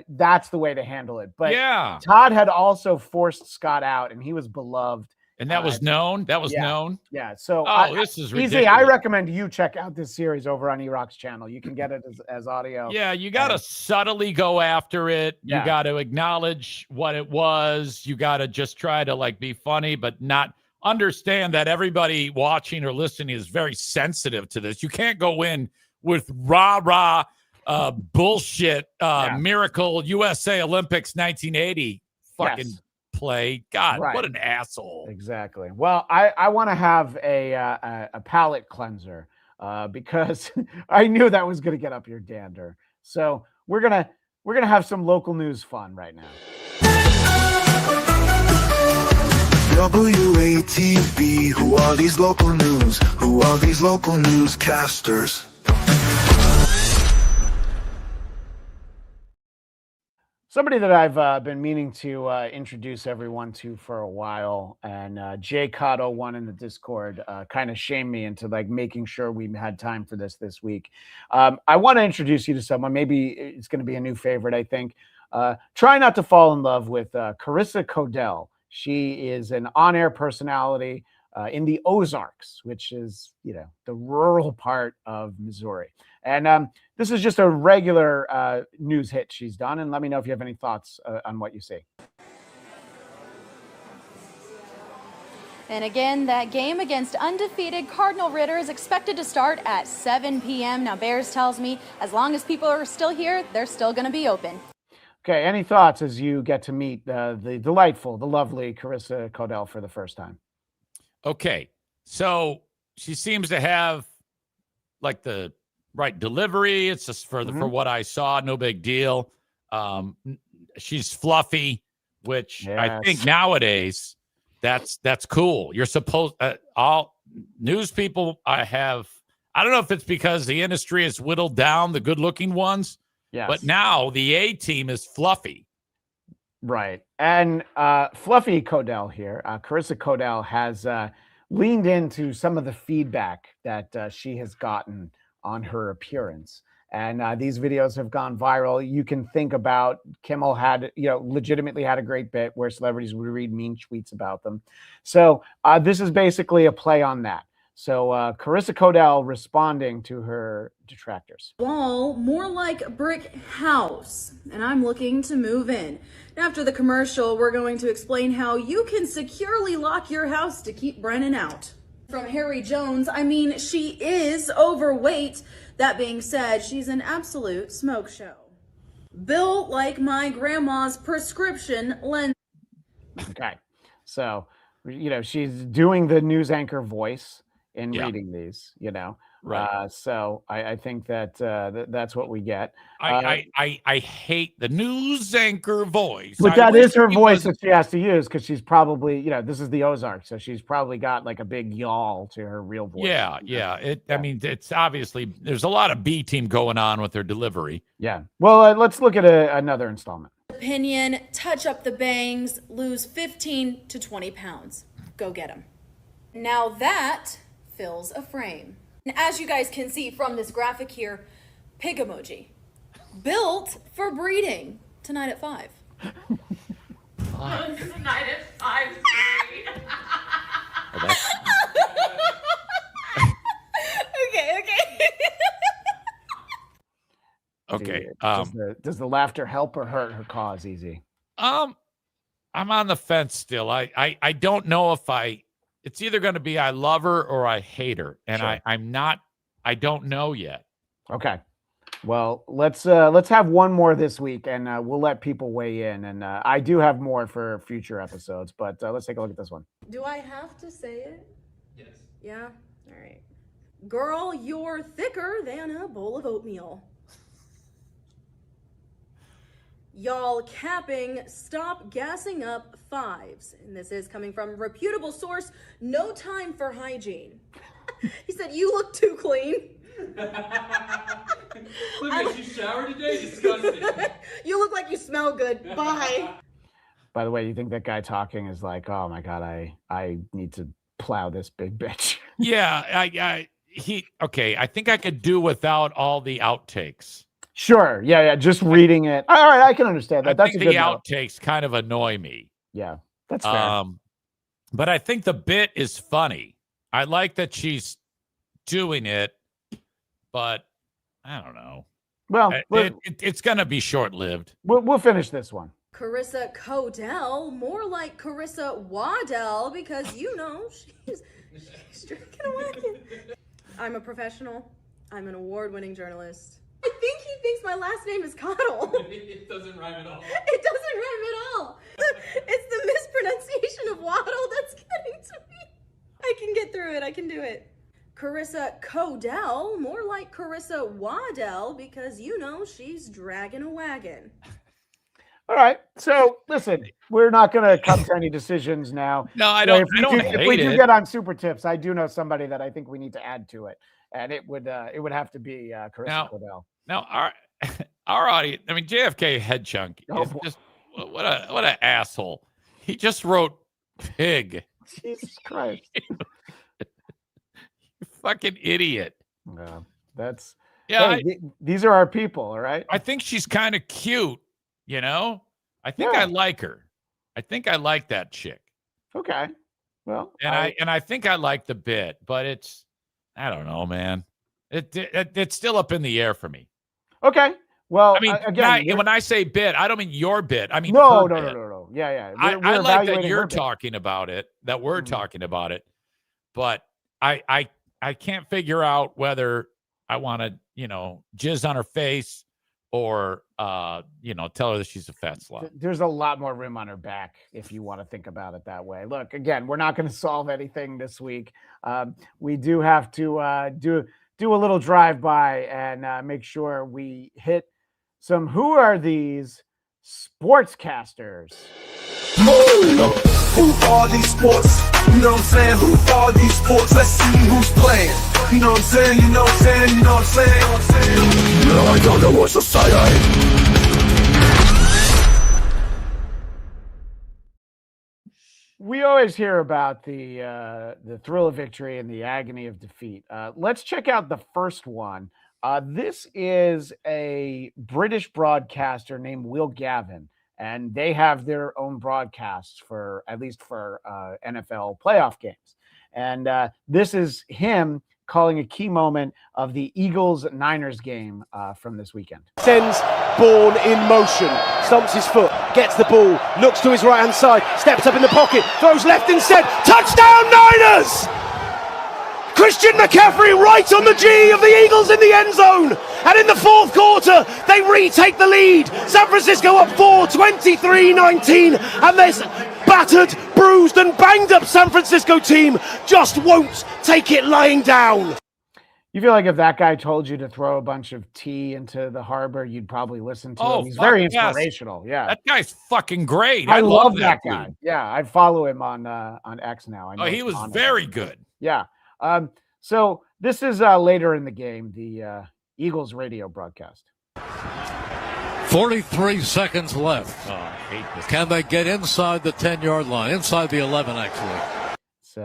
that's the way to handle it. But Todd had also forced Scott out, and he was beloved. And that was known? That was known? Yeah. So this is ridiculous. Easy. I recommend you check out this series over on E-Rock's channel. You can get it as audio. Yeah, you got to subtly go after it. You got to acknowledge what it was. You got to just try to be funny, but not understand that everybody watching or listening is very sensitive to this. You can't go in with rah-rah bullshit miracle USA Olympics 1980 fucking play. God, what an asshole. Exactly. Well, I want to have a palate cleanser because I knew that was going to get up your dander. So we're gonna have some local news fun right now. WATB, who are these local news? Who are these local newscasters? Somebody that I've been meaning to introduce everyone to for a while, and Jay Cotto one in the Discord kind of shamed me into like making sure we had time for this week. I want to introduce you to someone. Maybe it's going to be a new favorite. I think. Try not to fall in love with Carissa Codell. She is an on-air personality in the Ozarks, which is, the rural part of Missouri. And this is just a regular news hit she's done. And let me know if you have any thoughts on what you see. And again, that game against undefeated Cardinal Ritter is expected to start at 7 p.m. Now, Bears tells me as long as people are still here, they're still going to be open. Okay, any thoughts as you get to meet the delightful, the lovely Carissa Codell for the first time? Okay, so she seems to have like the right delivery. It's just for what I saw, no big deal. She's fluffy, which I think nowadays that's cool. You're supposed all news people I don't know if it's because the industry has whittled down the good-looking ones. Yes. But now the A team is fluffy. Right. And Fluffy Codell here, Carissa Codell has leaned into some of the feedback that she has gotten on her appearance. And these videos have gone viral. You can think about Kimmel had, legitimately had a great bit where celebrities would read mean tweets about them. So this is basically a play on that. So Carissa Codell responding to her detractors. Wall, more like brick house, and I'm looking to move in. After the commercial, we're going to explain how you can securely lock your house to keep Brennan out. From Harry Jones, I mean, she is overweight. That being said, she's an absolute smoke show. Built like my grandma's prescription lens. Okay, so, she's doing the news anchor voice in reading these, Right. So I think that that's what we get. I hate the news anchor voice. But that is her voice that she has to use because she's probably, this is the Ozarks, so she's probably got like a big yawl to her real voice. Yeah. I mean, it's obviously there's a lot of B team going on with her delivery. Yeah. Well, let's look at another installment. Opinion, touch up the bangs, lose 15 to 20 pounds. Go get them. Now that fills a frame. And as you guys can see from this graphic here, pig emoji. Built for breeding. Tonight at 5. Tonight at 5. Okay. Okay. Does the laughter help or hurt her cause, Easy? I'm on the fence still. I don't know if it's either going to be I love her or I hate her, and Sure. I don't know yet. Okay. Well, let's have one more this week, and we'll let people weigh in. And I do have more for future episodes, but let's take a look at this one. Do I have to say it? Yes. Yeah? All right. Girl, you're thicker than a bowl of oatmeal. Y'all capping, stop gassing up 5s. And this is coming from reputable source, no time for hygiene. He said, you look too clean. Look at you showered today? Disgusting. You look like you smell good. Bye. By the way, you think that guy talking is like, oh my God, I need to plow this big bitch. Yeah, I think I could do without all the outtakes. Sure. Yeah. Just reading it. All right. I can understand that. I That's think a good the note. outtakes kind of annoy me. Yeah, that's fair. But I think the bit is funny. I like that she's doing it, but I don't know. Well, it's going to be short-lived. We'll finish this one. Carissa Codell, more like Carissa Waddell, because she's drinking a wagon. I'm a professional. I'm an award-winning journalist. I think he thinks my last name is Cottle. It doesn't rhyme at all. It doesn't rhyme at all. It's the mispronunciation of waddle that's getting to me. I can get through it. I can do it. Carissa Codell, more like Carissa Waddell, because she's dragging a wagon. All right. So listen, we're not going to come to any decisions now. No, I don't. If we do get on super tips, I do know somebody that I think we need to add to it, and it would have to be Carissa Codell. Now, our audience, I mean, JFK Head Chunk is just what an asshole. He just wrote pig. Jesus Christ. You fucking idiot. That's yeah. These are our people, all right? I think she's kind of cute, you know? I think I like her. I think I like that chick. Okay. Well, and I think I like the bit, but it's, I don't know, man. It's still up in the air for me. Okay. Well, I mean, again, when I say bit, I don't mean your bit. I mean no. Yeah. I like that you're talking about it, that we're talking about it, but I can't figure out whether I want to, jizz on her face or, tell her that she's a fat slut. There's a lot more room on her back if you want to think about it that way. Look, again, we're not going to solve anything this week. We do have to do a little drive-by and make sure we hit some Who Are These Sportscasters. Who are these sports? You know what I'm saying? Who are these sports? Let's see who's playing. You know what I'm saying? You know what I'm saying? You know what I'm saying? No, I don't know what's to say. We always hear about the thrill of victory and the agony of defeat. Let's check out the first one. This is a British broadcaster named Will Gavin, and they have their own broadcasts for at least for NFL playoff games. And this is him calling a key moment of the Eagles-Niners game from this weekend. Sends Bourne in motion, stumps his foot, gets the ball, looks to his right-hand side, steps up in the pocket, throws left instead, touchdown Niners! Christian McCaffrey right on the G of the Eagles in the end zone. And in the fourth quarter, they retake the lead. San Francisco up 4-23-19. And this battered, bruised and banged up San Francisco team just won't take it lying down. You feel like if that guy told you to throw a bunch of tea into the harbor, you'd probably listen to him. He's very inspirational. Yeah. That guy's fucking great. I love that guy. Dude. Yeah, I follow him on X now. I know he was very good. Yeah. So this is later in the game, the Eagles radio broadcast. 43 seconds left. Oh, I hate this. Can they get inside the 10-yard line? Inside the 11, actually. It's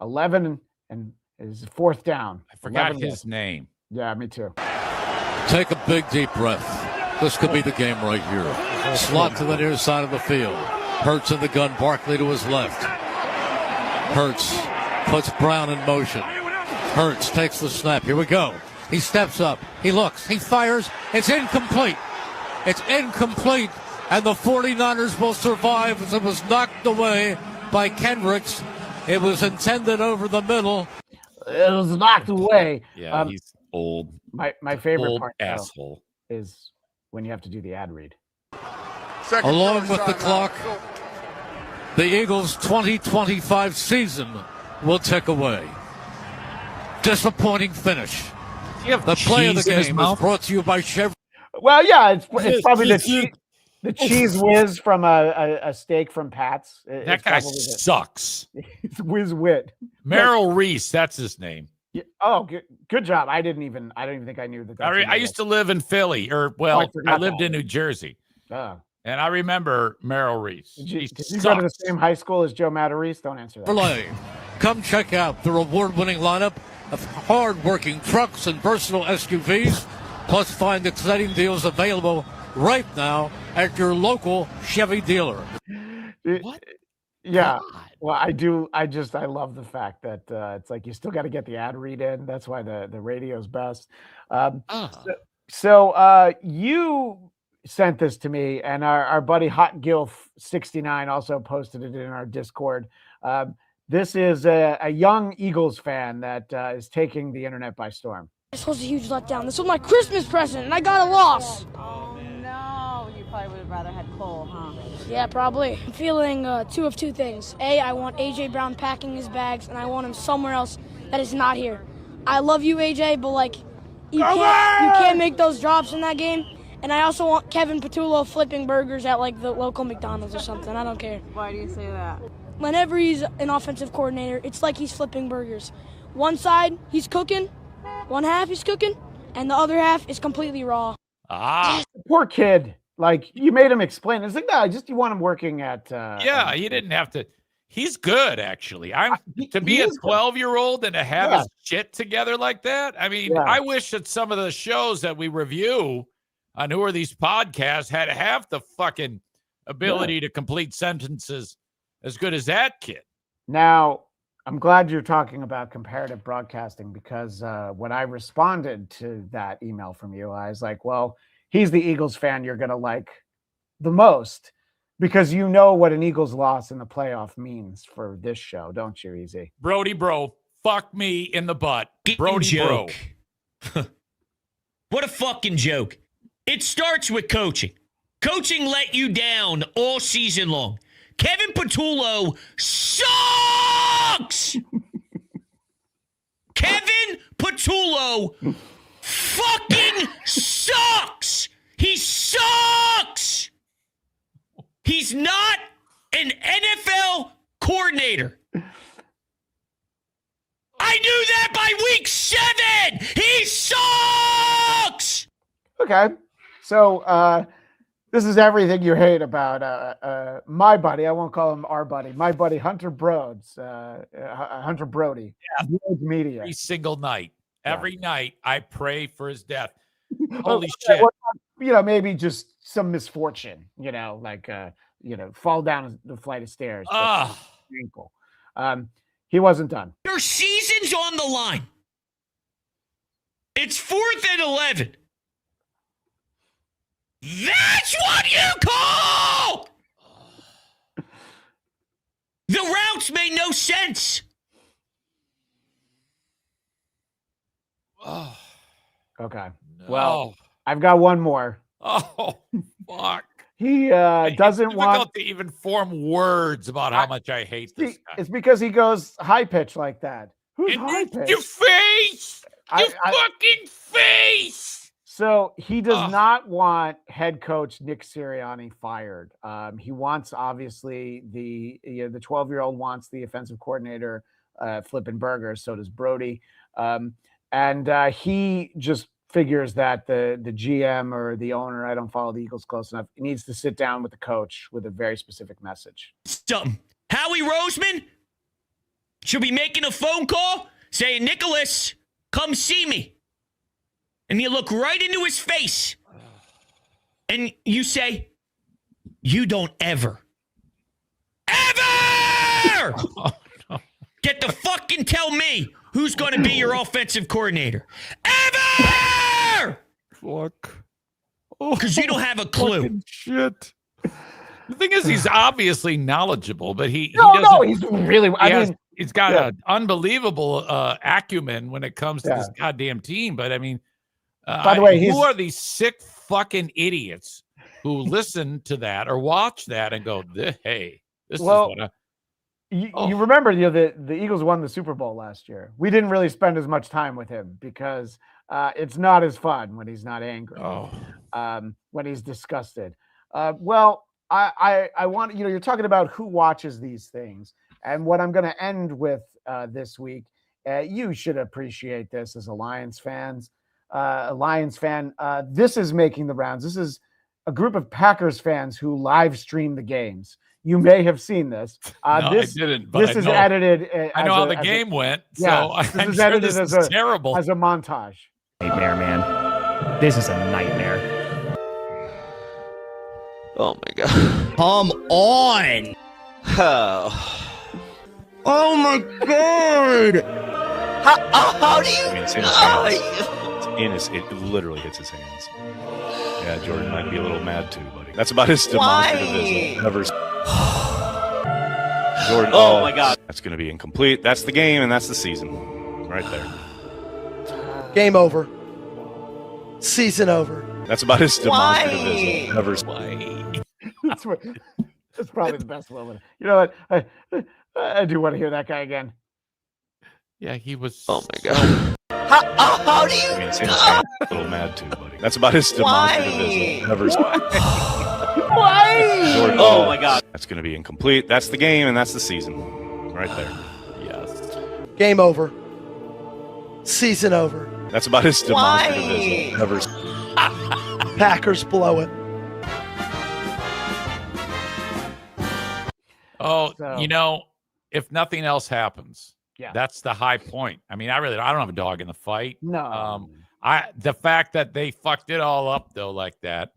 11 and it's fourth down. I forgot his name. Yeah, me too. Take a big, deep breath. This could be the game right here. Slot to the near side of the field. Hurts in the gun. Barkley to his left. Hurts puts Brown in motion. Hurts takes the snap. Here we go. He steps up. He looks. He fires. It's incomplete. It's incomplete. And the 49ers will survive as it was knocked away by Kendricks. It was intended over the middle. It was knocked away. Yeah, he's old. My favorite old part asshole is when you have to do the ad read. Along with the clock, the Eagles' 2025 season will tick away. Disappointing finish. The play of the game is brought to you by Chevrolet. Well, yeah, it's probably the cheese whiz from a steak from Pat's. That guy sucks. It's Whiz Wit. Merrill Reese, that's his name. Yeah. Oh, good job. I don't even think I knew that. I used to live in Philly, I lived in New Jersey. Oh. And I remember Merrill Reese. Did you go to the same high school as Joe Matarese? Don't answer that. Come check out their award-winning lineup of hard-working trucks and versatile SUVs. Plus, find exciting deals available right now at your local Chevy dealer. What? Yeah. Well, I do. I love the fact that it's like you still got to get the ad read in. That's why the radio's best. So you sent this to me, and our buddy Hot Gilf 69 also posted it in our Discord. This is a young Eagles fan that is taking the internet by storm. This was a huge letdown. This was my Christmas present, and I got a loss. Oh, no. You probably would have rather had Cole, huh? Yeah, probably. I'm feeling two of two things. A, I want A.J. Brown packing his bags, and I want him somewhere else that is not here. I love you, A.J., but, you can't make those drops in that game. And I also want Kevin Patullo flipping burgers at, the local McDonald's or something. I don't care. Why do you say that? Whenever he's an offensive coordinator, it's like he's flipping burgers. One side, he's cooking. One half he's cooking, and the other half is completely raw. Poor kid. Like, you made him explain. It's like, no, you want him working at. Yeah, he didn't have to. He's good, actually. To be a is good. 12-year-old and to have Yeah. his shit together like that. I mean, Yeah. I wish that some of the shows that we review on Who Are These Podcasts had half the fucking ability to complete sentences as good as that kid. Now, I'm glad you're talking about comparative broadcasting, because when I responded to that email from you, I was like, well, he's the Eagles fan you're going to like the most, because you know what an Eagles loss in the playoff means for this show, don't you, Easy? Brody, bro, fuck me in the butt. Brody, joke. bro. What a fucking joke. It starts with coaching. Coaching let you down all season long. Kevin Patullo sucks! Kevin Patullo fucking sucks! He sucks! He's not an NFL coordinator. I knew that by week 7! He sucks! Okay. So this is everything you hate about my buddy. I won't call him our buddy. My buddy, Hunter Broads. Hunter Brody. Yeah. Broads Media. Every single night. Every night, I pray for his death. Oh, Holy shit. Well, Ah. just some misfortune, like, fall down the flight of stairs. Ankle. He wasn't done. Your season's on the line. It's 4th and 11. That's what you call! The routes made no sense. Oh, Okay. no. Well, I've got one more. Oh, fuck. He doesn't It's want difficult to even form words about how much I hate this guy. It's because he goes high pitch like that. Who's high pitch? Your face! Your I- fucking face! So he does not want head coach Nick Sirianni fired. He wants, obviously, the 12-year-old wants the offensive coordinator flipping burgers. So does Brody, and he just figures that the GM or the owner, I don't follow the Eagles close enough, needs to sit down with the coach with a very specific message. Something. Howie Roseman should be making a phone call saying, Nicholas, come see me. And you look right into his face and you say, you don't ever get to fucking tell me who's going to be your offensive coordinator. Ever! Fuck. Because you don't have a clue. Fucking shit. The thing is, he's obviously knowledgeable, but he No, doesn't. he's really. He's got an unbelievable acumen when it comes to this goddamn team. But I mean, By the way, who are these sick fucking idiots who listen to that or watch that and go, "Hey, this is what I." You remember, the Eagles won the Super Bowl last year. We didn't really spend as much time with him because it's not as fun when he's not angry, when he's disgusted. Well, I want, you're talking about who watches these things. And what I'm going to end with this week, you should appreciate this as a Lions fan. This is making the rounds. This is a group of Packers fans who live stream the games. You may have seen this. No, I didn't. But this is edited. I know how the game went. Yeah, So this I'm is sure edited this as is terrible. as a montage. Nightmare, man. This is a nightmare. Oh my god. Come on. Oh my god. How do you? I mean, it's in his hands. It literally hits his hands. Yeah, Jordan might be a little mad too, buddy. That's about as demonstrative as I've ever. Jordan. Oh my god. That's going to be incomplete. That's the game, and that's the season, right there. Game over. Season over. That's about as demonstrative as I've ever. That's probably the best moment. You know what? I do want to hear that guy again. Yeah, he was. Oh my god. How do you? I mean, it's in his hands. A little mad too, buddy. That's about as demonstrative as I've ever. Why? Jordan. Oh my god. That's going to be incomplete. That's the game, and that's the season, right there. Yes. Game over. Season over. That's about as demonstrative as I've ever. Packers blow it. Oh, So- if nothing else happens, Yeah. that's the high point. I mean, I don't have a dog in the fight. No. The fact that they fucked it all up though like that,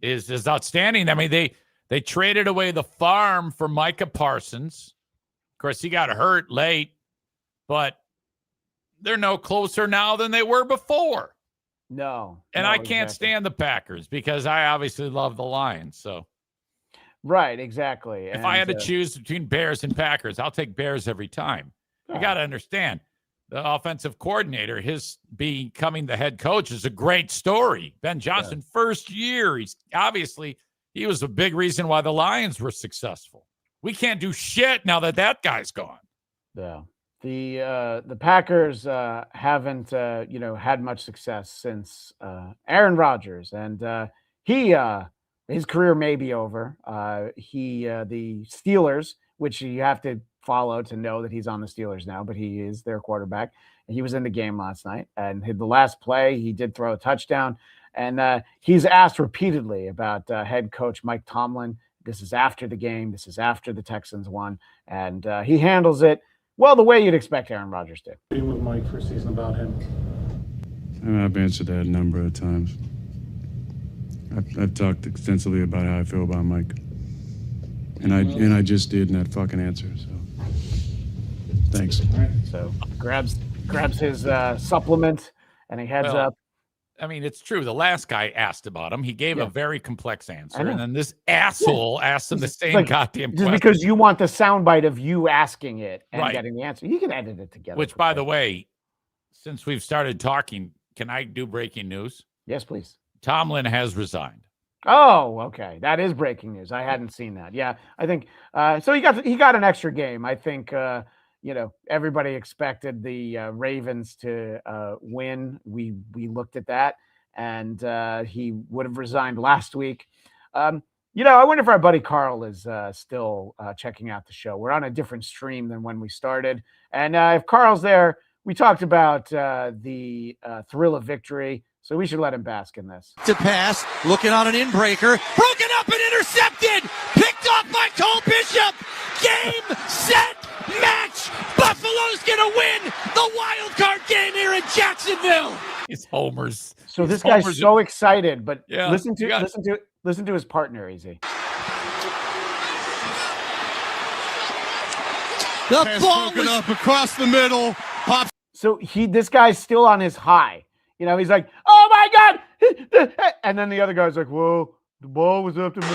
is outstanding. I mean, they traded away the farm for Micah Parsons. Of course, he got hurt late, but they're no closer now than they were before. No. And no, I can't exactly. stand the Packers because I obviously love the Lions. So Right, exactly. if I had to choose between Bears and Packers, I'll take Bears every time. You got to understand, the offensive coordinator, his becoming the head coach is a great story. Ben Johnson, first year, he was a big reason why the Lions were successful. We can't do shit now that guy's gone. Yeah. The Packers haven't had much success since Aaron Rodgers, and his career may be over. The Steelers, which you have to follow to know that he's on the Steelers now, but he is their quarterback. He was in the game last night, and the last play he did throw a touchdown. And he's asked repeatedly about head coach Mike Tomlin. This is after the game. This is after the Texans won, and he handles it well the way you'd expect Aaron Rodgers to. Meeting with Mike for a season about him. I've answered that a number of times. I've talked extensively about how I feel about Mike, and I just did in that fucking answer. So thanks. So grabs his supplement and he heads up. I mean, it's true. The last guy asked about him. He gave a very complex answer, know. and then this asshole asked him the same Like, goddamn just question. because you want the soundbite of you asking it and Right. getting the answer. You can edit it together. Which, by the way, since we've started talking, can I do breaking news? Yes, please. Tomlin has resigned. Oh, okay. That is breaking news. I hadn't seen that. Yeah, I think so. He got an extra game. I think everybody expected the Ravens to win. We looked at that, and he would have resigned last week. I wonder if our buddy Carl is still checking out the show. We're on a different stream than when we started, and if Carl's there, we talked about the thrill of victory. So we should let him bask in this. To pass, looking on an inbreaker, broken up and intercepted, picked off by Cole Bishop. Game, set, match. Buffalo's gonna win the wild card game here in Jacksonville. It's homers. So this guy's so excited, but Yeah, listen you got- to his partner, Easy. The Pass ball broken was up across the middle. Pops. So this guy's still on his high. He's like, oh my God. And then the other guy's like, whoa, the ball was up to me.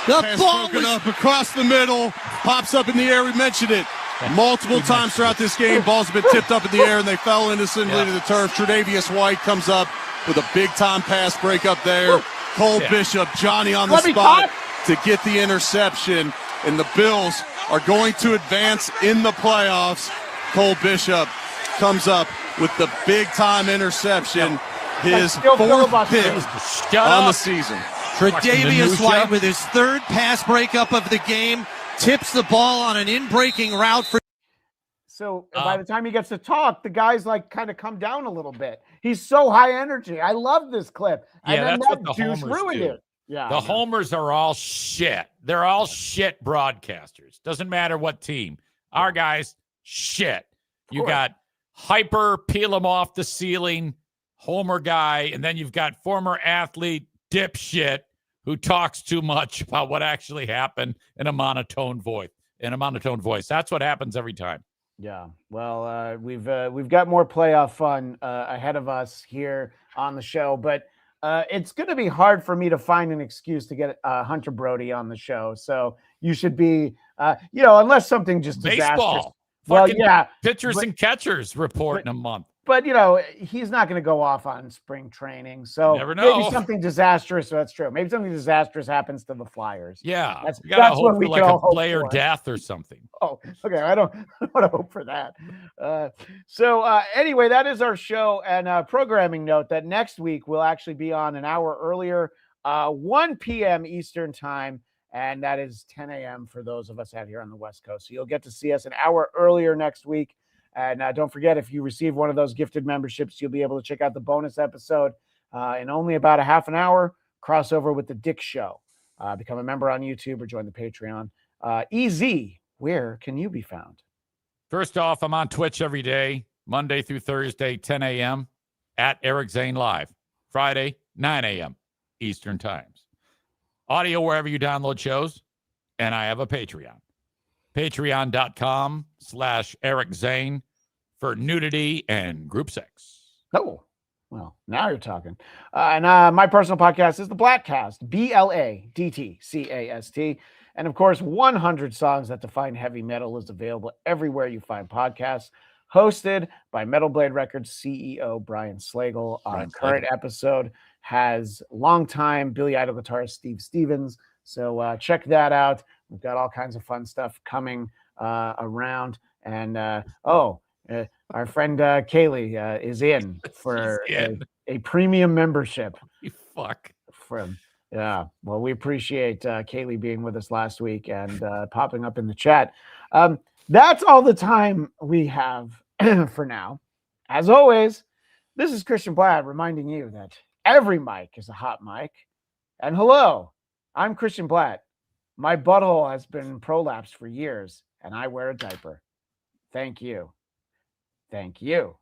The Pass ball broken was up across the middle. Pops up in the air. We mentioned it multiple times throughout this game. Balls have been tipped up in the air and they fell innocently to the turf. Tre'Davious White comes up with a big time pass break up there. Cole Bishop, Johnny on the Let me spot talk. to get the interception. And the Bills are going to advance in the playoffs. Cole Bishop comes up with the big time interception. His still fourth filibustering. pick on the season. Tre'Davious White with his third pass breakup of the game tips the ball on an in-breaking route for. So by the time he gets to talk, the guy's like kind of come down a little bit. He's so high energy. I love this clip. Yeah, and then that's that what the douche homers ruined do. it. Yeah. The homers are all shit. They're all shit broadcasters. Doesn't matter what team. Our guys, shit. You course. got hyper, peel them off the ceiling, homer guy, and then you've got former athlete, dipshit, who talks too much about what actually happened in a monotone voice. That's what happens every time. Yeah. Well, we've got more playoff fun ahead of us here on the show, but it's going to be hard for me to find an excuse to get Hunter Brody on the show. So you should be, unless something just disastrous. Baseball. Well, Fucking yeah, pitchers but- and catchers report in a month. But he's not going to go off on spring training. So Never know. maybe something disastrous. So that's true. Maybe something distrous happens to the Flyers. Yeah, that's you gotta that's hope what for we like can all a hope player for. death or something. Oh, okay. I don't want to hope for that. Anyway, that is our show. And programming note that next week we'll actually be on an hour earlier, 1 p.m. Eastern time. And that is 10 a.m. for those of us out here on the West Coast. So you'll get to see us an hour earlier next week. And don't forget, if you receive one of those gifted memberships, you'll be able to check out the bonus episode in only about a half an hour, crossover with the Dick Show. Become a member on YouTube or join the Patreon. EZ, where can you be found? First off, I'm on Twitch every day, Monday through Thursday, 10 a.m. at Eric Zane Live. Friday, 9 a.m. Eastern Times. Audio wherever you download shows. And I have a Patreon. Patreon.com/Eric Zane for nudity and group sex. Oh, well, now you're talking. And my personal podcast is the Bladtcast, BLADTCAST. And of course, 100 Songs That Define Heavy Metal is available everywhere you find podcasts, hosted by Metal Blade Records CEO Brian Slagle. Our current episode has longtime Billy Idol guitarist Steve Stevens. So check that out. We've got all kinds of fun stuff coming around. And our friend Kaylee is in for a premium membership. You fuck. Yeah. Well, we appreciate Kaylee being with us last week and popping up in the chat. That's all the time we have for now. As always, this is Christian Blatt reminding you that every mic is a hot mic. And hello, I'm Christian Blatt. My butthole has been prolapsed for years, and I wear a diaper. Thank you. Thank you.